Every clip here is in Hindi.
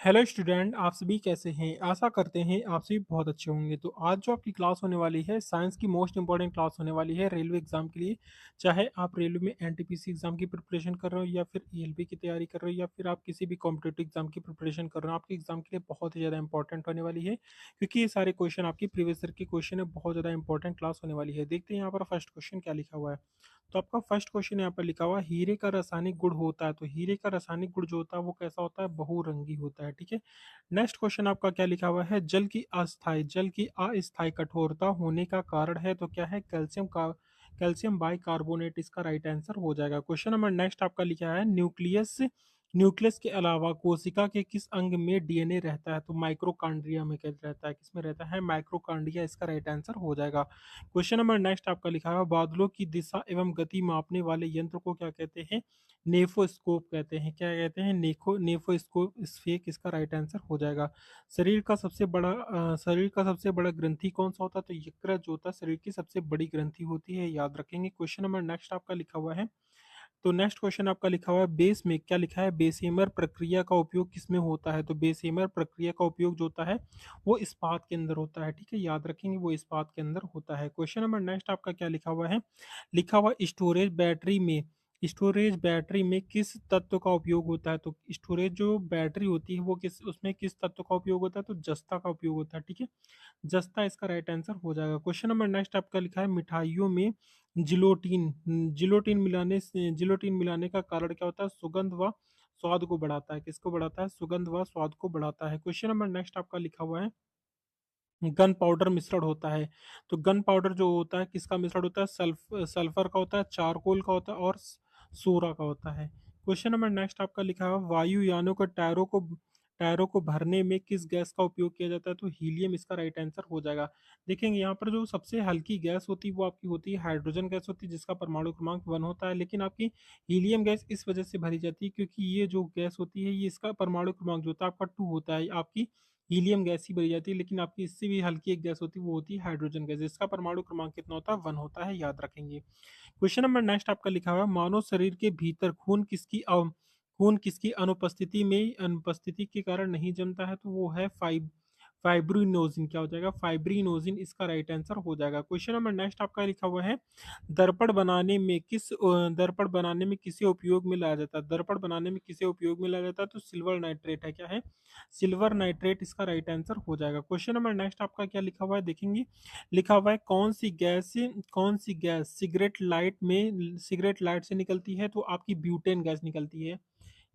हेलो स्टूडेंट, आप सभी कैसे हैं? आशा करते हैं आप सभी बहुत अच्छे होंगे। तो आज जो आपकी क्लास होने वाली है, साइंस की मोस्ट इंपॉर्टेंट क्लास होने वाली है रेलवे एग्जाम के लिए। चाहे आप रेलवे में एनटीपीसी एग्जाम की प्रिपरेशन कर रहे हो, या फिर ईएलपी की तैयारी कर रहे हो, या फिर आप किसी भी कॉम्पिटेटिव एग्जाम की प्रिपरेशन कर रहे हो, आपके एग्जाम के लिए बहुत ही ज़्यादा इंपॉर्टेंट होने वाली है, क्योंकि ये सारे क्वेश्चन आपकी प्रीवियस ईयर के क्वेश्चन है। बहुत ज़्यादा इंपॉर्टेंट क्लास होने वाली है। देखते हैं यहाँ पर फर्स्ट क्वेश्चन क्या लिखा हुआ है। तो आपका फर्स्ट क्वेश्चन यहाँ पर लिखा हुआ है, हीरे का रासायनिक गुण होता है। तो हीरे का रासायनिक गुण जो होता है वो कैसा होता है? बहुरंगी होता है। ठीक है। नेक्स्ट क्वेश्चन आपका क्या लिखा हुआ है? जल की अस्थायी कठोरता होने का कारण है। तो क्या है? कैल्शियम बाइकार्बोनेट इसका राइट आंसर हो जाएगा। क्वेश्चन नंबर नेक्स्ट आपका लिखा है, न्यूक्लियस न्यूक्लियस के अलावा कोशिका के किस अंग में डीएनए रहता है? तो माइक्रोकांड्रिया में क्या रहता है? किसमें रहता है? माइक्रोकांड्रिया इसका राइट आंसर हो जाएगा। क्वेश्चन नंबर नेक्स्ट आपका लिखा है, बादलों की दिशा एवं गति मापने वाले यंत्र को क्या कहते हैं? नेफोस्कोप कहते हैं। क्या कहते हैं? नेफोस्कोप स्फेक इसका राइट आंसर हो जाएगा। शरीर का सबसे बड़ा ग्रंथि कौन सा होता है? तो यकृत जो होता है शरीर की सबसे बड़ी ग्रंथि होती है, याद रखेंगे। क्वेश्चन नंबर नेक्स्ट आपका लिखा हुआ है, तो नेक्स्ट क्वेश्चन आपका लिखा हुआ है, बेस में क्या लिखा है? बेसेमर प्रक्रिया का उपयोग किसमें होता है? तो बेसेमर प्रक्रिया का उपयोग जो होता है वो इस्पात के अंदर होता है। ठीक है, याद रखेंगे, वो इस्पात के अंदर होता है। क्वेश्चन नंबर नेक्स्ट आपका क्या लिखा हुआ है? लिखा हुआ स्टोरेज बैटरी में किस तत्व का उपयोग होता है? तो स्टोरेज जो बैटरी होती है वो उसमें किस तत्व का उपयोग होता है? तो जस्ता का उपयोग होता है। ठीक है, जस्ता इसका राइट आंसर हो जाएगा। क्वेश्चन नंबर नेक्स्ट आपका लिखा है, मिठाइयों में जिलोटीन मिलाने का कारण क्या होता है? सुगंध व स्वाद को बढ़ाता है। किसको बढ़ाता है? सुगंध व स्वाद को बढ़ाता है। क्वेश्चन नंबर नेक्स्ट आपका लिखा हुआ है, गन पाउडर मिश्रण होता है। तो गन पाउडर जो होता है किसका मिश्रण होता है? सल्फर का होता है, चारकोल का होता है, और सोरा का होता है। क्वेश्चन नंबर नेक्स्ट आपका लिखा है, वायुयानों के टायरों को भरने में किस गैस का उपयोग किया जाता है? तो हीलियम इसका राइट आंसर हो जाएगा। देखेंगे यहाँ पर जो सबसे हल्की गैस होती है वो आपकी होती है हाइड्रोजन गैस होती है, जिसका परमाणु क्रमांक 1 होता है। लेकिन आपकी हीलियम गैस इस वजह से भरी जाती है क्योंकि ये जो गैस होती है ये इसका परमाणु क्रमांक जो होता है आपका 2 होता है। आपकी हीलियम गैस ही भरी जाती है, लेकिन आपकी इससे भी हल्की एक गैस होती है वो होती है हाइड्रोजन गैस, जिसका परमाणु क्रमांक कितना होता है? 1 होता है, याद रखेंगे। क्वेश्चन नंबर नेक्स्ट आपका लिखा हुआ है, मानव शरीर के भीतर खून किसकी अनुपस्थिति के कारण नहीं जमता है? तो वो है फाइब्रिनोजिन। क्या हो जाएगा? फाइब्रिनोजिन इसका राइट आंसर हो जाएगा। क्वेश्चन नंबर नेक्स्ट आपका लिखा हुआ है, दर्पण बनाने में किसे उपयोग में लाया जाता है? दर्पण बनाने में किसे उपयोग में लाया जाता है? तो सिल्वर नाइट्रेट है। क्या है? सिल्वर नाइट्रेट इसका राइट आंसर हो जाएगा। क्वेश्चन नंबर नेक्स्ट आपका क्या लिखा हुआ है देखेंगे। लिखा हुआ है, कौन सी गैस सिगरेट लाइट से निकलती है? तो आपकी ब्यूटेन गैस निकलती है।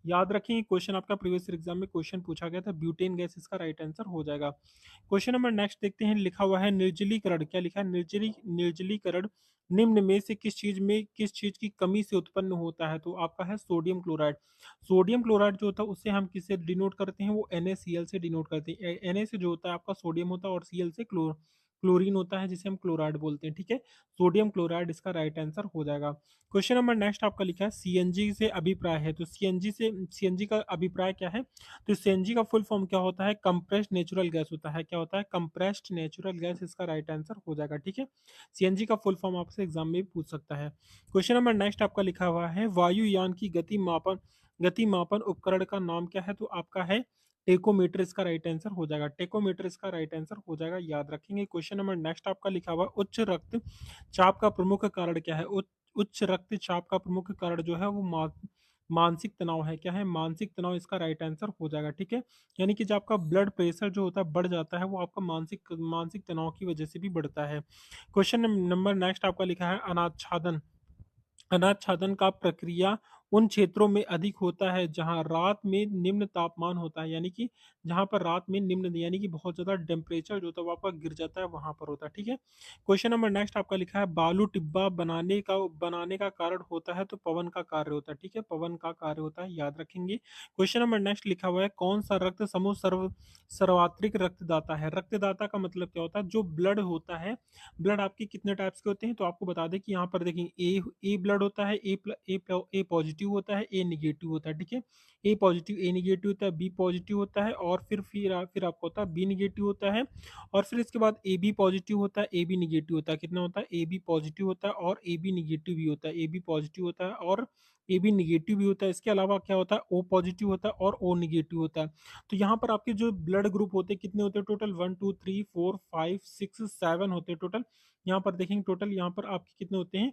याद रखें, क्वेश्चन आपका प्रीवियस एग्जाम में क्वेश्चन पूछा गया था, ब्यूटेन गैस इसका राइट आंसर हो जाएगा। क्वेश्चन नंबर नेक्स्ट देखते हैं, लिखा हुआ है निर्जलीकरण। क्या लिखा है? निर्जलीकरण निम्न में से किस चीज की कमी से उत्पन्न होता है? तो आपका है सोडियम क्लोराइड। सोडियम क्लोराइड जो होता है उससे हम किससे डिनोट करते हैं? वो NaCl से डिनोट करते हैं। Na से जो होता है आपका सोडियम होता है, और Cl से क्लोरीन होता है, जिसे हम क्लोराइड बोलते हैं। ठीक है, सोडियम क्लोराइड इसका राइट आंसर हो जाएगा। क्वेश्चन नंबर नेक्स्ट आपका लिखा है, सीएनजी से अभिप्राय है। तो सीएनजी का अभिप्राय क्या है? तो सीएनजी का फुल फॉर्म क्या होता है? कंप्रेस्ड नेचुरल गैस होता है। क्या होता है? कंप्रेस्ड नेचुरल गैस इसका राइट आंसर हो जाएगा। ठीक है, सीएनजी का फुल फॉर्म आपसे एग्जाम में भी पूछ सकता है। क्वेश्चन नंबर नेक्स्ट आपका लिखा हुआ है, वायुयान की गति मापन उपकरण का नाम क्या है? तो आपका है टेकोमीटर इसका राइट आंसर हो जाएगा। टेकोमीटर इसका राइट आंसर हो जाएगा, याद रखेंगे। क्वेश्चन नंबर नेक्स्ट आपका लिखा हुआ, उच्च रक्तचाप का प्रमुख कारण क्या है? उच्च रक्तचाप का प्रमुख कारण जो है वो मानसिक तनाव है। क्या है? मानसिक तनाव इसका राइट आंसर हो जाएगा। ठीक है, यानी कि जो आपका ब्लड प्रेशर जो होता है बढ़ जाता है, वो आपका मानसिक तनाव की वजह से भी बढ़ता है। क्वेश्चन नंबर नेक्स्ट आपका लिखा है, अनाच्छादन का प्रक्रिया उन क्षेत्रों में अधिक होता है जहां रात में निम्न तापमान होता है, यानी कि जहां पर रात में निम्न यानी कि बहुत ज्यादा टेम्परेचर जो होता है वो आपका गिर जाता है, वहां पर होता है। ठीक है, क्वेश्चन नंबर नेक्स्ट आपका लिखा है, बालू टिब्बा बनाने का कारण होता है? तो पवन का कार्य होता है। ठीक है, पवन का कार्य होता है, याद रखेंगे। क्वेश्चन नंबर नेक्स्ट लिखा हुआ है, कौन सा रक्त समूह सर्वात्रिक रक्तदाता है? रक्तदाता का मतलब क्या होता है? जो ब्लड होता है, ब्लड आपके कितने टाइप्स के होते हैं? तो आपको बता दें कि यहाँ पर देखें, ए ब्लड होता है, ए पॉजिटिव पॉजिटिव होता है, ए निगेटिव होता है, ठीक है। ए पॉजिटिव ए निगेटिव होता है, बी पॉजिटिव होता है, और फिर आपको होता है बी निगेटिव होता है, और फिर इसके बाद ए बी पॉजिटिव होता है, ए बी निगेटिव होता है। कितना होता है? ए बी पॉजिटिव होता है और ए बी निगेटिव भी होता है, ए बी पॉजिटिव होता है और ए बी निगेटिव भी होता है। इसके अलावा क्या होता है? ओ पॉजिटिव होता है और ओ निगेटिव होता है। तो यहाँ पर आपके जो ब्लड ग्रुप होते हैं कितने होते हैं टोटल? 1 2 3 4 5 6 7 होते हैं टोटल। यहाँ पर देखेंगे टोटल यहाँ पर आपके कितने होते हैं?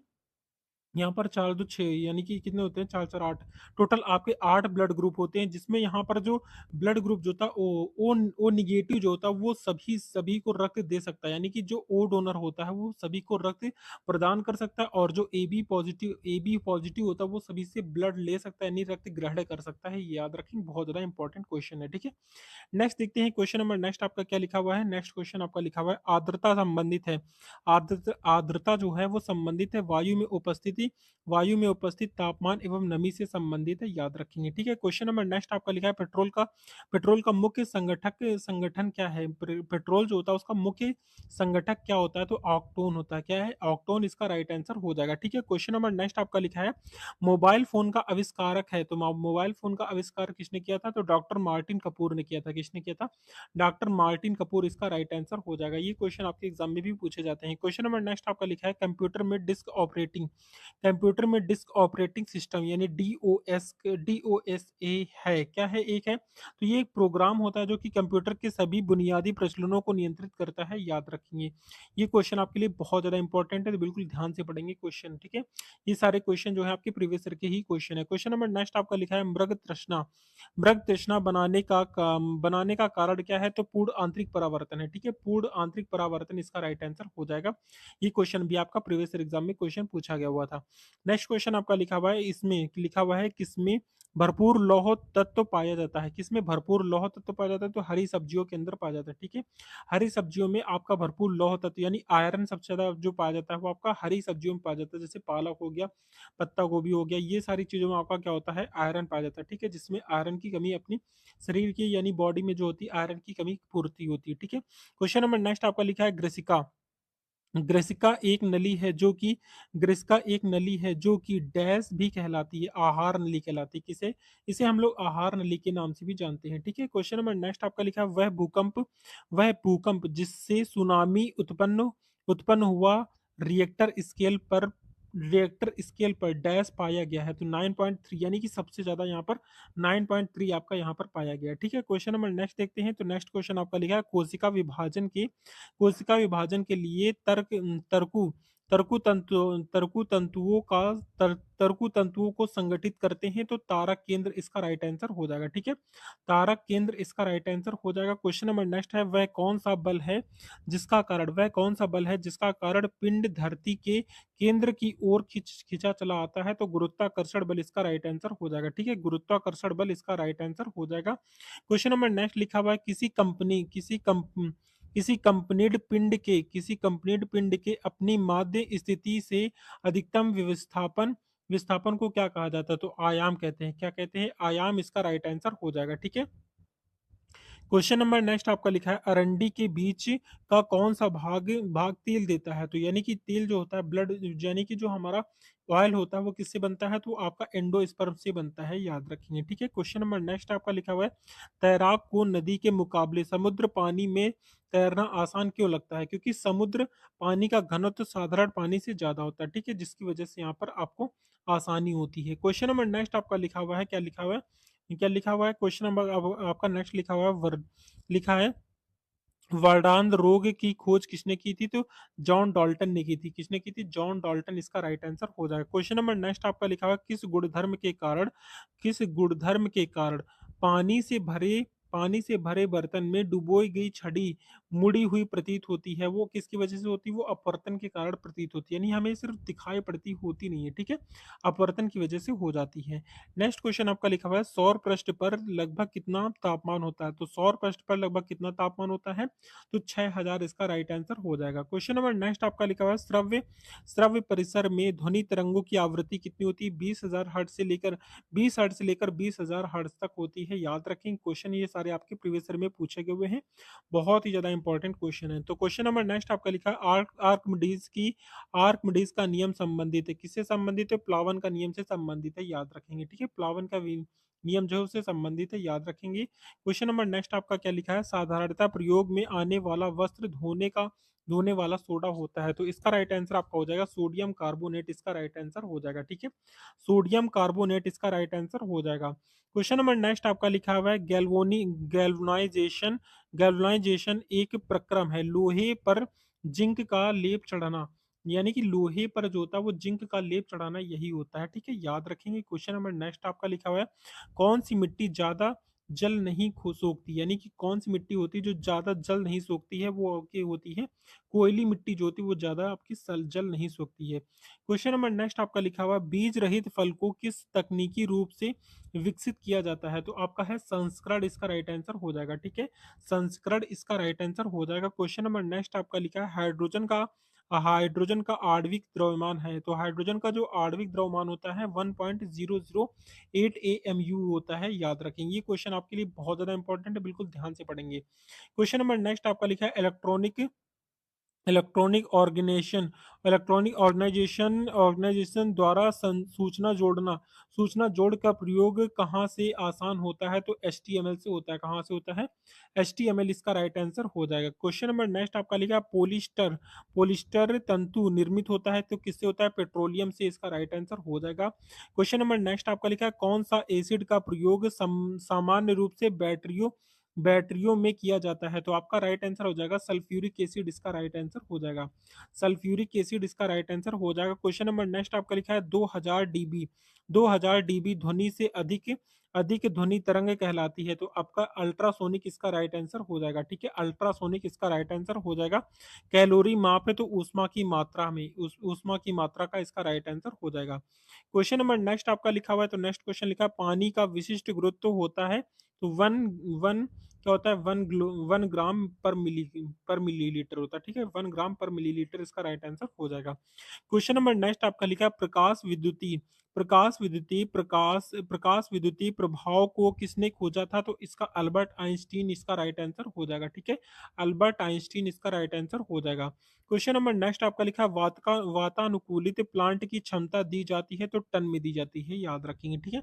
यहाँ पर 4 2 6 यानी कि कितने होते हैं? 4 4 8, टोटल आपके 8 ब्लड ग्रुप होते हैं, जिसमें यहाँ पर जो ब्लड ग्रुप जो था ओ निगेटिव जो होता है वो सभी सभी को रक्त दे सकता है, यानी कि जो ओ डोनर होता है वो सभी को रक्त प्रदान कर सकता है, और जो ए बी पॉजिटिव होता है वो सभी से ब्लड ले सकता है, यानी रक्त ग्रहण कर सकता है। ये याद रखेंगे, बहुत ज्यादा इंपॉर्टेंट क्वेश्चन है, ठीक है। नेक्स्ट देखते हैं क्वेश्चन नंबर नेक्स्ट आपका क्या लिखा हुआ है। नेक्स्ट क्वेश्चन आपका लिखा हुआ है आर्द्रता संबंधित है। आर्द्रता जो है वो संबंधित है वायु में उपस्थित तापमान एवं नमी से संबंधित है, याद रखेंगे, ठीक है। क्वेश्चन नंबर नेक्स्ट आपका लिखा है पेट्रोल का मुख्य संगठन क्या है? पेट्रोल जो होता है उसका मुख्य संगठक क्या होता है? तो ऑक्टोन होता है। क्या है? ऑक्टोन इसका राइट आंसर हो जाएगा, ठीक है। क्वेश्चन नंबर नेक्स्ट आपका लिखा है मोबाइल फोन का आविष्कारक है। तो मोबाइल फोन का आविष्कार किसने किया था? तो डॉक्टर मार्टिन कपूर ने किया था। किसने किया था? डॉक्टर मार्टिन कपूर इसका राइट आंसर हो जाएगा। ये क्वेश्चन आपके एग्जाम में भी पूछे जाते हैं। क्वेश्चन नंबर नेक्स्ट आपका लिखा है कंप्यूटर में डिस्क ऑपरेटिंग सिस्टम यानी डीओएस ए है। क्या है? एक है। तो ये एक प्रोग्राम होता है जो कि कंप्यूटर के सभी बुनियादी प्रचलनों को नियंत्रित करता है, याद रखेंगे। ये क्वेश्चन आपके लिए बहुत ज्यादा इंपॉर्टेंट है, तो बिल्कुल ध्यान से पढ़ेंगे क्वेश्चन, ठीक है। ये सारे क्वेश्चन जो है आपके प्रीवियस ईयर के ही क्वेश्चन है। क्वेश्चन नंबर नेक्स्ट आपका लिखा है मृग तृष्णा बनाने का कारण क्या है? तो पूर्ण आंतरिक परावर्तन है, ठीक है। पूर्ण आंतरिक परावर्तन इसका राइट आंसर हो जाएगा। ये क्वेश्चन भी आपका प्रीवियस ईयर एग्जाम में क्वेश्चन पूछा गया हुआ था। नेक्स्ट क्वेश्चन आपका लिखा हुआ है, इसमें लिखा हुआ है किसमें भरपूर लौह तत्व पाया जाता है? किसमें भरपूर लौह तत्व पाया जाता है? तो हरी सब्जियों के अंदर पाया जाता है, ठीक है। हरी सब्जियों में आपका भरपूर लौह तत्व यानी आयरन सबसे ज्यादा जो पाया जाता है वो आपका हरी सब्जियों में पाया जाता है, जैसे पालक हो गया, पत्ता गोभी हो गया, ये सारी चीजों में आपका क्या होता है? आयरन पाया जाता है, ठीक है। जिसमें आयरन की कमी अपनी शरीर की यानी बॉडी में जो होती है आयरन की कमी पूर्ति होती है, ठीक है। क्वेश्चन नंबर नेक्स्ट आपका लिखा है ग्रेसिका एक नली है जो कि डैश भी कहलाती है, आहार नली कहलाती है। किसे? इसे हम लोग आहार नली के नाम से भी जानते हैं, ठीक है। क्वेश्चन नंबर नेक्स्ट आपका लिखा है वह भूकंप जिससे सुनामी उत्पन्न हुआ रिएक्टर स्केल पर डैश पाया गया है। तो 9.3 यानी कि सबसे ज्यादा यहाँ पर 9.3 आपका यहाँ पर पाया गया है, ठीक है। क्वेश्चन नंबर नेक्स्ट देखते हैं। तो नेक्स्ट क्वेश्चन आपका लिखा है कोशिका विभाजन के लिए तर्कु तंतुओं को संगठित करते हैं। तो तारक केंद्र इसका राइट आंसर हो जाएगा, ठीक है। तारक केंद्र इसका राइट आंसर हो जाएगा। क्वेश्चन नंबर नेक्स्ट है वह कौन सा बल है जिसका कारण पिंड धरती के केंद्र की ओर खिंचा चला आता है? तो गुरुत्वाकर्षण बल इसका राइट आंसर हो जाएगा, ठीक है। गुरुत्वाकर्षण बल इसका राइट आंसर हो जाएगा। क्वेश्चन नंबर नेक्स्ट लिखा हुआ है किसी कंपनीड पिंड के अपनी माध्य स्थिति से अधिकतम विस्थापन को क्या कहा जाता है? तो आयाम कहते हैं। क्या कहते हैं? आयाम इसका राइट आंसर हो जाएगा, ठीक है। क्वेश्चन नंबर नेक्स्ट आपका लिखा है अरंडी के बीच का कौन सा भाग भाग तेल देता है? तो यानी कि तेल जो होता है ब्लड यानी कि जो हमारा ऑयल होता है वो किससे बनता है? तो आपका एंडोस्पर्म से बनता है, याद रखेंगे, ठीक है। क्वेश्चन नंबर नेक्स्ट आपका लिखा हुआ है तैराक को नदी के मुकाबले समुद्र पानी में तैरना आसान क्यों लगता है? क्योंकि समुद्र पानी का घनत्व साधारण पानी से ज्यादा होता है, ठीक है, जिसकी वजह से यहाँ पर आपको आसानी होती है। क्वेश्चन नंबर नेक्स्ट आपका लिखा हुआ है, क्या लिखा हुआ है? क्या लिखा हुआ है? क्वेश्चन नंबर अब आपका नेक्स्ट लिखा हुआ है लिखा है वर्डान रोग की खोज किसने की थी? तो जॉन डाल्टन ने की थी। किसने की थी? जॉन डाल्टन इसका राइट आंसर हो जाएगा। क्वेश्चन नंबर नेक्स्ट आपका लिखा हुआ है किस गुणधर्म के कारण पानी से भरे पानी से भरे बर्तन में डुबोई गई छड़ी मुड़ी हुई प्रतीत होती है? वो किसकी वजह से होती है? वो अपवर्तन के कारण प्रतीत होती है, यानी हमें सिर्फ दिखाई पड़ती होती नहीं है, ठीक है, अपवर्तन की वजह से हो जाती है। नेक्स्ट क्वेश्चन आपका लिखा हुआ है सौर पृष्ठ पर लगभग कितना तापमान होता है? तो सौर पृष्ठ पर लगभग कितना तापमान होता है? तो 6000 इसका राइट आंसर हो जाएगा। क्वेश्चन नंबर नेक्स्ट आपका लिखा हुआ है श्रव्य परिसर में ध्वनि तरंगों की आवृत्ति कितनी होती है? 20,000 हर्ट्ज से लेकर 20,000 हर्ट्ज तक होती है, याद रखें। क्वेश्चन ये सारे आपके प्रीवियस ईयर में पूछे गए हुए हैं, बहुत ही ज्यादा इंपॉर्टेंट क्वेश्चन है। तो क्वेश्चन नंबर नेक्स्ट आपका लिखा है आर्कमिडीज का नियम संबंधित है, किससे संबंधित है? प्लावन का नियम से संबंधित है, याद रखेंगे। ठीक है, प्लावन का नियम जो है उससे संबंधित है, याद रखेंगे। क्वेश्चन नंबर नेक्स्ट आपका क्या लिखा है? साधारणतः प्रयोग में आने वाला वस्त्र धोने वाला सोडा होता है, तो इसका राइट आंसर आपका हो जाएगा सोडियम कार्बोनेट, इसका राइट आंसर हो जाएगा। ठीक है, सोडियम कार्बोनेट इसका राइट आंसर हो जाएगा। क्वेश्चन नंबर नेक्स्ट आपका लिखा हुआ है गैल्वनाइजेशन। गैल्वनाइजेशन एक प्रक्रम है लोहे पर जिंक का लेप चढ़ाना, यानी कि लोहे पर जो होता है वो जिंक का लेप चढ़ाना यही होता है। ठीक है, याद रखेंगे। क्वेश्चन नंबर नेक्स्ट आपका लिखा हुआ है कौन सी मिट्टी ज्यादा जल नहीं खो सोखती, यानी कि कौन सी मिट्टी होती है जो ज्यादा जल नहीं सोखती है? वो आपकी होती है कोयली मिट्टी, जो होती है वो ज्यादा आपकी जल नहीं सोखती है। क्वेश्चन नंबर नेक्स्ट आपका लिखा हुआ बीज रहित फल को किस तकनीकी रूप से विकसित किया जाता है? तो आपका है संस्करण, इसका राइट आंसर हो जाएगा। ठीक है, संस्करण इसका राइट आंसर हो जाएगा। क्वेश्चन नंबर नेक्स्ट आपका लिखा है हाइड्रोजन का आणविक द्रव्यमान है, तो हाइड्रोजन का जो आणविक द्रव्यमान होता है 1.008 AMU होता है, याद रखेंगे। ये क्वेश्चन आपके लिए बहुत ज्यादा इंपॉर्टेंट है, बिल्कुल ध्यान से पढ़ेंगे। क्वेश्चन नंबर नेक्स्ट आपका लिखा है इलेक्ट्रॉनिक ऑर्गेनाइजेशन ऑर्गेनाइजेशन द्वारा सूचना जोड़ का प्रयोग कहाँ से आसान होता है? तो HTML से होता है। कहाँ से होता है? HTML इसका राइट आंसर हो जाएगा। क्वेश्चन नंबर नेक्स्ट आपका लिखा है पोलिस्टर तंतु निर्मित होता है, तो किससे होता है? पेट्रोलियम से, इसका राइट आंसर हो जाएगा। क्वेश्चन नंबर नेक्स्ट आपका लिखा है कौन सा एसिड का प्रयोग सामान्य रूप से बैटरियों में किया जाता है? तो आपका राइट आंसर हो जाएगा सल्फ्यूरिक एसिड, इसका राइट आंसर हो जाएगा। सल्फ्यूरिक एसिड इसका राइट आंसर हो जाएगा। क्वेश्चन नंबर नेक्स्ट आपका लिखा है 2000 डीबी ध्वनि से अधिक अधिक ध्वनि तरंग कहलाती है, तो आपका अल्ट्रासोनिक इसका राइट आंसर हो जाएगा। ठीक है, अल्ट्रासोनिक इसका राइट आंसर हो जाएगा। कैलोरी माप है तो ऊष्मा की मात्रा में, ऊष्मा की मात्रा का इसका राइट आंसर हो जाएगा। क्वेश्चन नंबर नेक्स्ट आपका लिखा हुआ है, तो नेक्स्ट क्वेश्चन लिखा है पानी का विशिष्ट गुरुत्व होता है, तो वन वन क्या होता है? 1 ग्राम पर मिलीलीटर होता है। ठीक है, 1 ग्राम पर मिलीलीटर इसका राइट आंसर हो जाएगा। क्वेश्चन नंबर नेक्स्ट आपका लिखा है प्रकाश विद्युतीय प्रभाव को किसने खोजा था? तो इसका अल्बर्ट आइंस्टीन इसका राइट आंसर हो जाएगा। ठीक है, अल्बर्ट आइंस्टीन इसका राइट आंसर हो जाएगा। क्वेश्चन नंबर नेक्स्ट आपका लिखा है वातानुकूलित प्लांट की क्षमता दी जाती है, तो टन में दी जाती है, याद रखेंगे। ठीक है,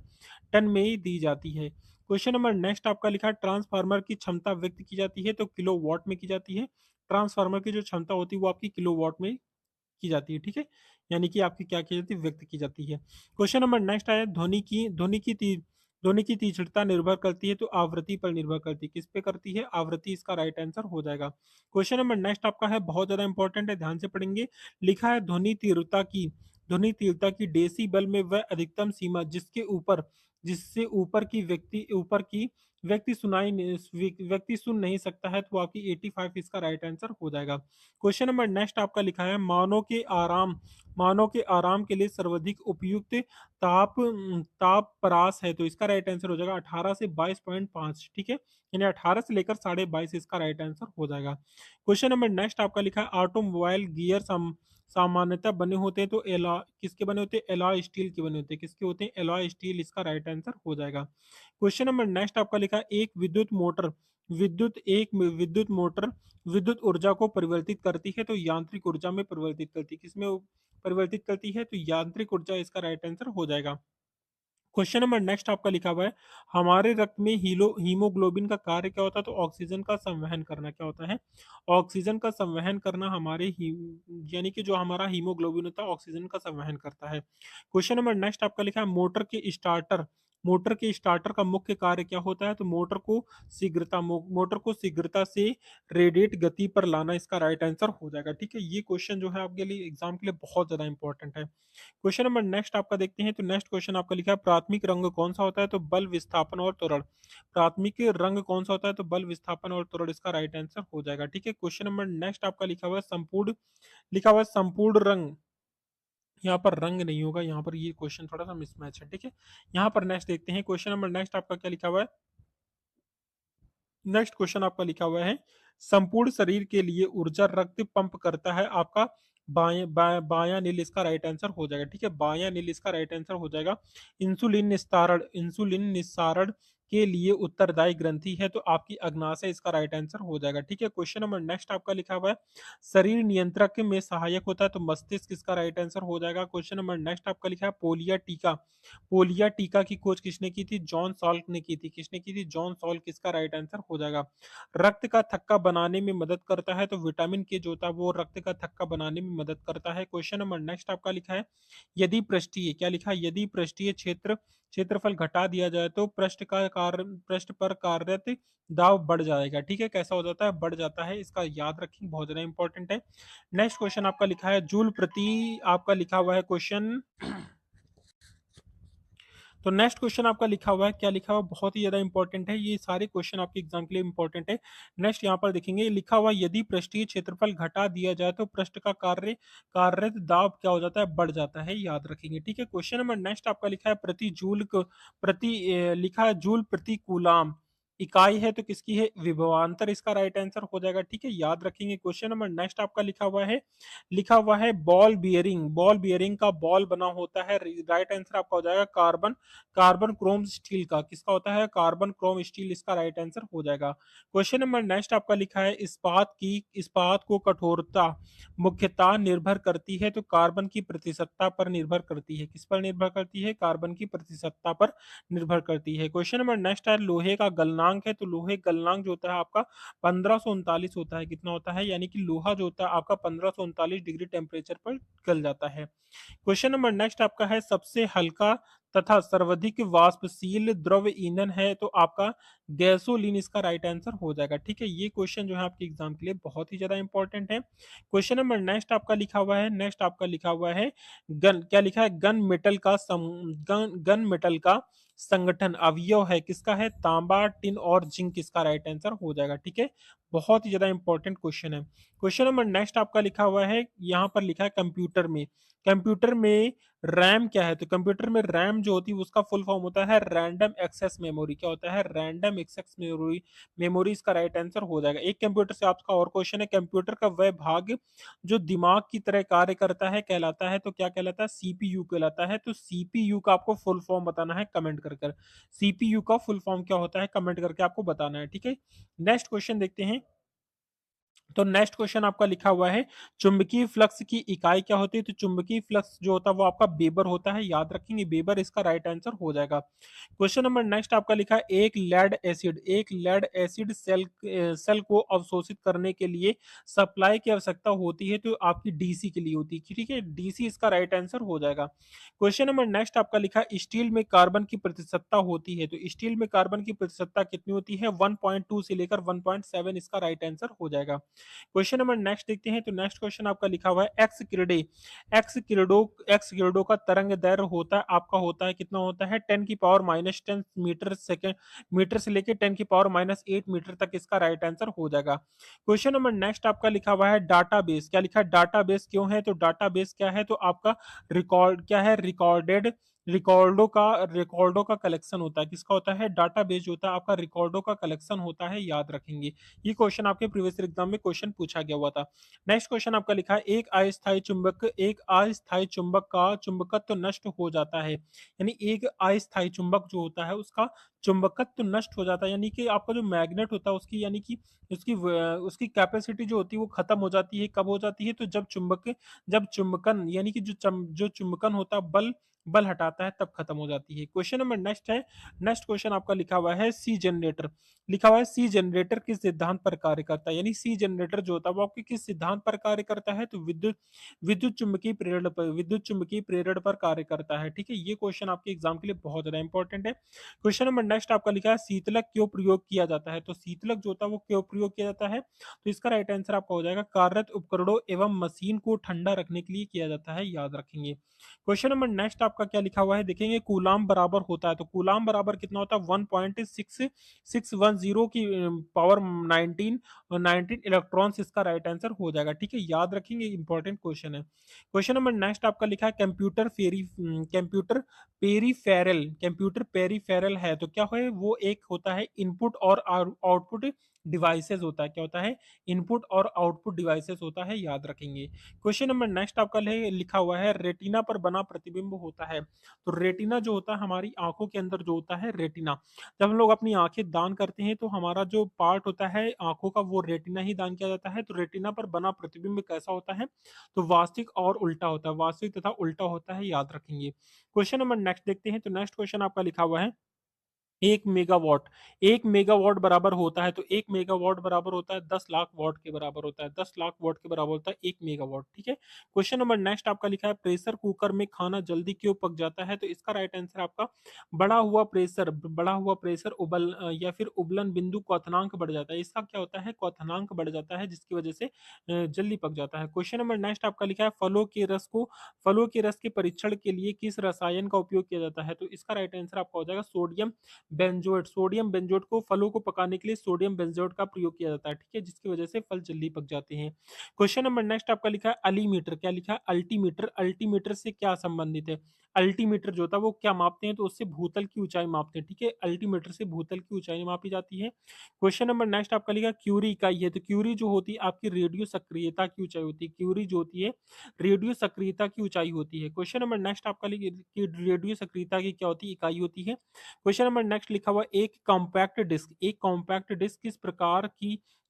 टन में ही दी जाती है। क्वेश्चन नंबर नेक्स्ट आपका लिखा है ट्रांसफार्मर की क्षमता व्यक्त की जाती है, तो किलोवाट में की जाती है। ट्रांसफार्मर की जो क्षमता होती है वो आपकी किलोवाट में की जाती है। ठीक है, यानी कि आपकी क्या की जाती है? व्यक्त की जाती है। क्वेश्चन नंबर नेक्स्ट आया ध्वनि की तीक्ष्णता निर्भर करती है, तो आवृत्ति पर निर्भर करती है। किस पे करती है? आवृत्ति, इसका राइट आंसर हो जाएगा। क्वेश्चन नंबर नेक्स्ट आपका है बहुत ज्यादा इंपॉर्टेंट है, ध्यान से पढ़ेंगे। लिखा है ध्वनि तीव्रता की डेसिबल में वह अधिकतम सीमा जिससे ऊपर की व्यक्ति सुन नहीं सकता है, तो वो आपकी 85 इसका राइट आंसर हो जाएगा। क्वेश्चन नंबर नेक्स्ट आपका लिखा है मानव के आराम के लिए सर्वाधिक उपयुक्त ताप परास है, तो इसका राइट आंसर हो जाएगा 18 से 22.5। ठीक है, यानी 18 से लेकर 22.5 इसका राइट आंसर हो जाएगा। क्वेश्चन नंबर नेक्स्ट आपका लिखा है ऑटोमोबाइल गियर सामान्यतः बने होते हैं, तो एलॉय किसके बने होते हैं? एलॉय स्टील के बने होते हैं। किसके होते हैं? एलॉय स्टील, इसका राइट आंसर हो जाएगा। क्वेश्चन नंबर नेक्स्ट आपका लिखा है विद्युत मोटर विद्युत ऊर्जा को परिवर्तित करती है, तो यांत्रिक ऊर्जा में परिवर्तित करती है। किसमें परिवर्तित करती है? तो यांत्रिक ऊर्जा, इसका राइट आंसर हो जाएगा। क्वेश्चन नंबर नेक्स्ट आपका लिखा हुआ है हमारे रक्त में हीमोग्लोबिन का कार्य क्या होता है? तो ऑक्सीजन का संवहन करना। क्या होता है? ऑक्सीजन का संवहन करना यानी कि जो हमारा हीमोग्लोबिन होता है ऑक्सीजन का संवहन करता है। क्वेश्चन नंबर नेक्स्ट आपका लिखा है मोटर के स्टार्टर का मुख्य कार्य क्या होता है? तो मोटर को शीघ्रता से रेडिएट गति पर लाना, इसका राइट आंसर हो जाएगा। ठीक है, ये क्वेश्चन जो है आपके लिए एग्जाम के लिए बहुत ज्यादा इंपॉर्टेंट है। क्वेश्चन नंबर नेक्स्ट आपका देखते हैं, तो नेक्स्ट क्वेश्चन आपका लिखा है प्राथमिक रंग कौन सा होता है? तो बल विस्थापन और त्वरण। प्राथमिक रंग कौन सा होता है? तो बल विस्थापन और त्वरण, इसका राइट आंसर हो जाएगा। ठीक है, क्वेश्चन नंबर नेक्स्ट आपका लिखा हुआ है संपूर्ण रंग। यहाँ पर रंग नहीं होगा, यहाँ पर ये क्वेश्चन थोड़ा सा मिसमैच है। ठीक है, यहाँ पर नेक्स्ट देखते हैं। क्वेश्चन नंबर नेक्स्ट आपका क्या लिखा हुआ है? नेक्स्ट क्वेश्चन आपका लिखा हुआ है संपूर्ण शरीर के लिए ऊर्जा रक्त पंप करता है आपका बायां नील, इसका राइट आंसर हो जाएगा। ठीक है, बायां नील इसका राइट आंसर हो जाएगा। इंसुलिन निस्तारण के लिए उत्तरदायी ग्रंथि है? तो आपकी अग्नाशय इसका राइट आंसर हो जाएगा। ठीक है, क्वेश्चन नंबर नेक्स्ट आपका लिखा हुआ है शरीर नियंत्रक में सहायक होता है, तो मस्तिष्क इसका राइट आंसर हो जाएगा। क्वेश्चन नंबर नेक्स्ट आपका लिखा है पोलिया टीका, पोलिया टीका की खोज किसने की थी? जॉन सॉल्क ने की थी। किसने की थी? जॉन सॉल्क, इसका राइट आंसर हो जाएगा। रक्त का थक्का बनाने में मदद करता है, तो विटामिन के जो होता है वो रक्त का थक्का बनाने में मदद करता है। क्वेश्चन नंबर नेक्स्ट आपका लिखा है यदि पृष्ठीय, क्या लिखा है? यदि पृष्ठीय क्षेत्रफल घटा दिया जाए तो पृष्ठ पर कार्यरत दाब बढ़ जाएगा। ठीक है, कैसा हो जाता है? बढ़ जाता है। इसका याद रखें, बहुत ज्यादा इंपॉर्टेंट है। नेक्स्ट क्वेश्चन आपका लिखा है जूल प्रति, आपका लिखा हुआ है क्वेश्चन। तो नेक्स्ट क्वेश्चन आपका लिखा हुआ है, क्या लिखा हुआ है? बहुत ही ज्यादा इंपॉर्टेंट है, ये सारे क्वेश्चन आपके एग्जाम के लिए इंपॉर्टेंट है। नेक्स्ट यहाँ पर देखेंगे लिखा हुआ यदि पृष्ठीय क्षेत्रफल घटा दिया जाए तो पृष्ठ का कार्यरत दाब क्या हो जाता है? बढ़ जाता है, याद रखेंगे। ठीक है, क्वेश्चन नंबर नेक्स्ट आपका लिखा है लिखा है जूल प्रति कूलाम इकाई है, तो किसकी है? विभवांतर, इसका राइट आंसर हो जाएगा। ठीक है, याद रखेंगे। क्वेश्चन नंबर नेक्स्ट आपका लिखा हुआ है बॉल बियरिंग का बॉल बना होता है, राइट आंसर आपका हो जाएगा कार्बन कार्बन क्रोम स्टील का। किसका होता है? कार्बन क्रोम स्टील, इसका राइट आंसर हो जाएगा। क्वेश्चन नंबर नेक्स्ट आपका लिखा है इस्पात को कठोरता मुख्यतः निर्भर करती है, तो कार्बन की प्रतिशतता पर निर्भर करती है। किस पर निर्भर करती है? कार्बन की प्रतिशतता पर निर्भर करती है। क्वेश्चन नंबर नेक्स्ट है लोहे का गलनांक है, तो लोहे गलनांक जो होता है आपका 1539 होता है। कितना होता है? यानी कि लोहा जो होता है आपका 1539 डिग्री टेम्परेचर पर गल जाता है। क्वेश्चन नंबर नेक्स्ट आपका है सबसे हल्का तथा सर्वाधिक वाष्पशील द्रव ईंधन है, तो आपका गैसोलीन, इसका राइट आंसर हो जाएगा। ठीक है, ये क्वेश्चन जो है आपके एग्जाम के लिए बहुत ही ज्यादा इंपॉर्टेंट है। क्वेश्चन नंबर नेक्स्ट आपका लिखा हुआ है गन, क्या लिखा है? गन मेटल का संगठन अवयव है, किसका है? तांबा, टिन और जिंक, इसका राइट आंसर हो जाएगा। ठीक है, बहुत ही ज्यादा इंपॉर्टेंट क्वेश्चन है। क्वेश्चन नंबर नेक्स्ट आपका लिखा हुआ है, यहाँ पर लिखा है कंप्यूटर में रैम क्या है? तो कंप्यूटर में रैम जो होती है उसका फुल फॉर्म होता है रैंडम एक्सेस मेमोरी। क्या होता है? रैंडम एक्सेस मेमोरी, इसका राइट आंसर हो जाएगा। एक कंप्यूटर से आपका और क्वेश्चन है कंप्यूटर का वह भाग जो दिमाग की तरह कार्य करता है कहलाता है, तो क्या कहलाता है? सीपीयू कहलाता है। तो सीपीयू का आपको फुल फॉर्म बताना है कमेंट कर कर। सीपीयू का फुल फॉर्म क्या होता है? कमेंट करके आपको बताना है। ठीक है, नेक्स्ट क्वेश्चन देखते हैं। तो नेक्स्ट क्वेश्चन आपका लिखा हुआ है चुंबकीय फ्लक्स की इकाई क्या होती है? तो चुंबकीय फ्लक्स जो होता है वो आपका वेबर होता है, याद रखेंगे वेबर, इसका राइट आंसर हो जाएगा। क्वेश्चन नंबर नेक्स्ट आपका लिखा है एक लेड एसिड सेल को अवशोषित करने के लिए सप्लाई की आवश्यकता होती है, तो आपकी डीसी के लिए होती है। ठीक है, डीसी इसका राइट आंसर हो जाएगा। क्वेश्चन नंबर नेक्स्ट आपका लिखा है स्टील में कार्बन की प्रतिशतता होती है, तो स्टील में कार्बन की प्रतिशतता कितनी होती है? 1.2 से लेकर 1.7, इसका राइट आंसर हो जाएगा। क्वेश्चन नंबर नेक्स्ट देखते हैं। तो नेक्स्ट क्वेश्चन आपका लिखा हुआ है एक्स किरणों का तरंग दैर्घ्य होता है कितना होता है? 10⁻⁻10 मीटर से लेके 10⁻⁸ मीटर तक, इसका राइट आंसर हो जाएगा। क्वेश्चन नंबर नेक्स्ट आपका लिखा हुआ है डाटाबेस, क्या लिखा है? डाटाबेस क्यों है? तो डाटाबेस क्या है? तो आपका रिकॉर्ड क्या है? रिकॉर्डो का कलेक्शन होता है। किसका होता है? डाटाबेस जो होता है आपका रिकॉर्डो का कलेक्शन होता है, याद रखेंगे। ये क्वेश्चन आपके प्रीवियस एग्जाम में क्वेश्चन पूछा गया हुआ था। नेक्स्ट क्वेश्चन आपका लिखा है एक अस्थायी चुंबक का चुंबकत्व नष्ट हो जाता है, यानी एक अस्थायी चुंबक जो होता है उसका चुंबकत्व नष्ट हो जाता है, यानी कि आपका जो मैग्नेट होता है उसकी, यानी कि उसकी कैपेसिटी जो होती है वो खत्म हो जाती है। कब हो जाती है? तो जब चुंबकन, यानी कि जो चुंबकन होता है बल बल हटाता है तब खत्म हो जाती है। क्वेश्चन नंबर नेक्स्ट है। नेक्स्ट क्वेश्चन आपका लिखा हुआ है सी जनरेटर किस सिद्धांत पर कार्य करता है, यानी सी जनरेटर जो होता है वो आपके किस सिद्धांत पर कार्य करता है? तो विद्युत चुम्बकीय प्रेरण पर कार्य करता है। ठीक है, ये क्वेश्चन आपके एग्जाम के लिए बहुत ज्यादा इंपॉर्टेंट है। क्वेश्चन नंबर नेक्स्ट आपका लिखा है शीतलक क्यों प्रयोग किया जाता है? तो शीतलक जो होता है वो क्यों प्रयोग किया जाता है? तो इसका राइट आंसर आपका हो जाएगा कार्यरत उपकरणों एवं मशीन को ठंडा रखने के लिए किया जाता है, याद रखेंगे। क्वेश्चन नंबर नेक्स्ट आपका क्या लिखा हुआ है देखेंगे कूलाम बराबर होता है, तो कूलाम बराबर कितना होता है? 1.6610 की पावर 19 इलेक्ट्रॉन्स, इसका राइट आंसर हो जाएगा। ठीक है, याद रखेंगे, इंपॉर्टेंट क्वेश्चन है। क्वेश्चन नंबर नेक्स्ट आपका लिखा है कंप्यूटर पेरीफेरल है, तो क्या है? वो एक होता है इनपुट और आउटपुट डिवाइसेस होता है। क्या होता है? इनपुट और आउटपुट डिवाइसेस होता है, याद रखेंगे। क्वेश्चन नंबर नेक्स्ट आपका लिखा हुआ है रेटिना पर बना प्रतिबिंब होता होता है। तो रेटिना जो होता है हमारी आंखों के अंदर जो होता है रेटिना, जब हम लोग अपनी आंखें दान करते हैं तो हमारा जो पार्ट होता है आंखों का वो रेटिना ही दान किया जाता है। तो रेटिना पर बना प्रतिबिंब कैसा होता है, तो वास्तविक और उल्टा होता है, वास्तविक तथा उल्टा होता है, याद रखेंगे। क्वेश्चन नंबर नेक्स्ट देखते हैं। तो नेक्स्ट क्वेश्चन आपका लिखा हुआ है 1 मेगावाट। 1 मेगावाट बराबर होता है, तो 1 मेगावाट बराबर होता है 10 लाख वाट के बराबर होता है। 10 लाख वाट के बराबर होता है 1 मेगावाट, ठीक है। क्वेश्चन नंबर नेक्स्ट आपका लिखा है प्रेशर कुकर में खाना जल्दी क्यों पक जाता है, तो इसका राइट आंसर आपका बढ़ा हुआ प्रेशर या फिर उबलन बिंदु क्वथनांक बढ़ जाता है। इसका क्या होता है, क्वथनांक बढ़ जाता है, जिसकी वजह से जल्दी पक जाता है। क्वेश्चन नंबर नेक्स्ट आपका लिखा है फलों के रस के परीक्षण के लिए किस रसायन का उपयोग किया जाता है, तो इसका राइट आंसर आपका हो जाएगा सोडियम बेंजोएट को फलों को पकाने के लिए सोडियम बेंजोएट का प्रयोग किया जाता है, ठीक है, जिसकी वजह से फल जल्दी पक जाते हैं। क्वेश्चन नंबर नेक्स्ट आपका लिखा है अलीमीटर, क्या लिखा है अल्टीमीटर, अल्टीमीटर से क्या संबंधित है। अल्टीमीटर जो होता है वो क्या मापते हैं, तो उससे भूतल की ऊंचाई मापते हैं, ठीक है, अल्टीमीटर से भूतल की ऊंचाई मापी जाती है। क्वेश्चन नंबर नेक्स्ट आपका लिखा क्यूरी इकाई है, तो क्यूरी जो होती है आपकी रेडियो सक्रियता की ऊंचाई होती है, क्यूरी जो होती है रेडियो सक्रियता की ऊंचाई होती है। क्वेश्चन नंबर नेक्स्ट आपका लिखा कि रेडियो सक्रियता की क्या होती है, इकाई होती है। क्वेश्चन नंबर नेक्स्ट लिखा हुआ एक कॉम्पैक्ट डिस्क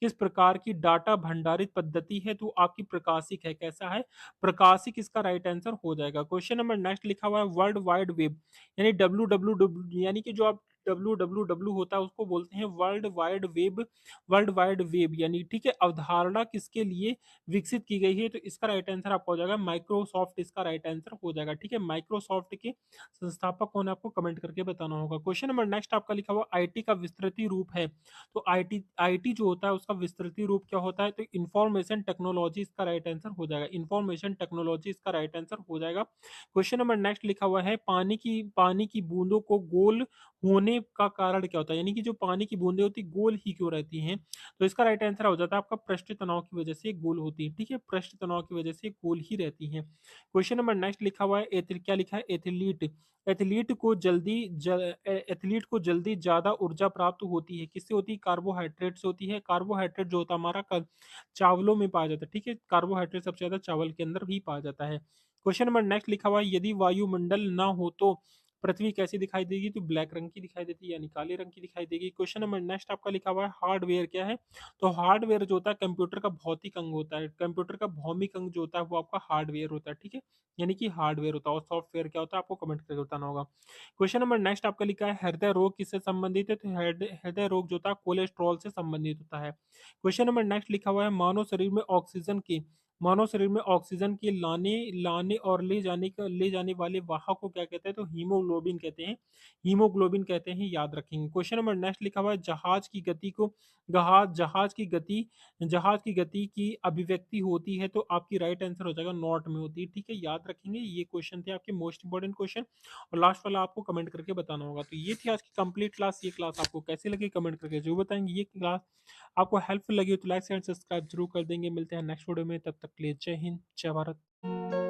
किस प्रकार की डाटा भंडारित पद्धति है, तो आपकी प्रकाशिक है, कैसा है, प्रकाशिक इसका राइट आंसर हो जाएगा। क्वेश्चन नंबर नेक्स्ट लिखा हुआ है वर्ल्ड वाइड वेब, यानी डब्ल्यू डब्ल्यू डब्ल्यू, यानी कि जो आप डब्ल्यू डब्ल्यू डब्ल्यू होता है उसको बोलते हैं वर्ल्ड वाइड वेब, यानी ठीक है, अवधारणा किसके लिए विकसित की गई है, तो इसका राइट आंसर आपका हो जाएगा माइक्रोसॉफ्ट, इसका राइट आंसर हो जाएगा, ठीक है। माइक्रोसॉफ्ट के संस्थापक कौन है आपको कमेंट करके बताना होगा। क्वेश्चन नंबर नेक्स्ट आपका लिखा हुआ आईटी का विस्तृति रूप है, तो आईटी जो होता है उसका विस्तृति रूप क्या होता है, तो इंफॉर्मेशन टेक्नोलॉजी इसका राइट आंसर हो जाएगा, इंफॉर्मेशन टेक्नोलॉजी इसका राइट आंसर हो जाएगा। क्वेश्चन नंबर नेक्स्ट लिखा हुआ है पानी की बूंदों को गोल होने का कारण क्या होता है, यानी कि जो पानी की बूंदें होती गोल ही क्यों रहती हैं, तो इसका राइट आंसर हो जाता है आपका पृष्ठ तनाव की वजह से गोल होती है, ठीक है, पृष्ठ तनाव की वजह से गोल ही रहती हैं। क्वेश्चन नंबर नेक्स्ट लिखा हुआ है क्या लिखा है एथलीट, एथलीट को जल्दी ज्यादा ऊर्जा प्राप्त होती है, किससे होती है, कार्बोहाइड्रेट से होती है। कार्बोहाइड्रेट जो होता है हमारा चावलों में पाया जाता है, ठीक है, कार्बोहाइड्रेट सबसे ज्यादा चावल के अंदर भी पाया जाता है। क्वेश्चन नंबर नेक्स्ट लिखा हुआ है यदि वायुमंडल ना हो तो पृथ्वी कैसी दिखाई देगी, तो ब्लैक रंग की दिखाई देती है, यानी काले रंग की दिखाई देगी। क्वेश्चन नंबर नेक्स्ट आपका लिखा हुआ है हार्डवेयर क्या है, तो हार्डवेयर जो होता है कंप्यूटर का भौतिक अंग होता है, कंप्यूटर का भौमिक अंग जो होता है वो आपका हार्डवेयर होता है, ठीक है, यानी कि हार्डवेयर होता है। और सॉफ्टवेयर क्या होता है आपको कमेंट करके बताना होगा। क्वेश्चन नंबर नेक्स्ट आपका लिखा है हृदय रोग किससे संबंधित है, तो हृदय रोग जो होता है कोलेस्ट्रॉल से संबंधित होता है। क्वेश्चन नंबर नेक्स्ट लिखा हुआ है मानव शरीर में ऑक्सीजन के लाने लाने और ले जाने वाले वाहक को क्या कहते हैं, तो हीमोग्लोबिन कहते हैं, याद रखेंगे। क्वेश्चन नंबर नेक्स्ट लिखा हुआ है जहाज की गति की अभिव्यक्ति होती है, तो आपकी राइट आंसर हो जाएगा नॉट में होती है, ठीक है, याद रखेंगे। ये क्वेश्चन थे आपके मोस्ट इंपोर्टेंट क्वेश्चन, और लास्ट वाला आपको कमेंट करके बताना होगा। तो ये थी आज की कंप्लीट क्लास। ये क्लास आपको कैसी लगी कमेंट करके जरूर बताएंगे। ये क्लास आपको हेल्पफुल लगी हो तो लाइक एंड सब्सक्राइब जरूर कर देंगे। मिलते हैं नेक्स्ट वीडियो में, तब तक के लिए जय हिंद जय भारत।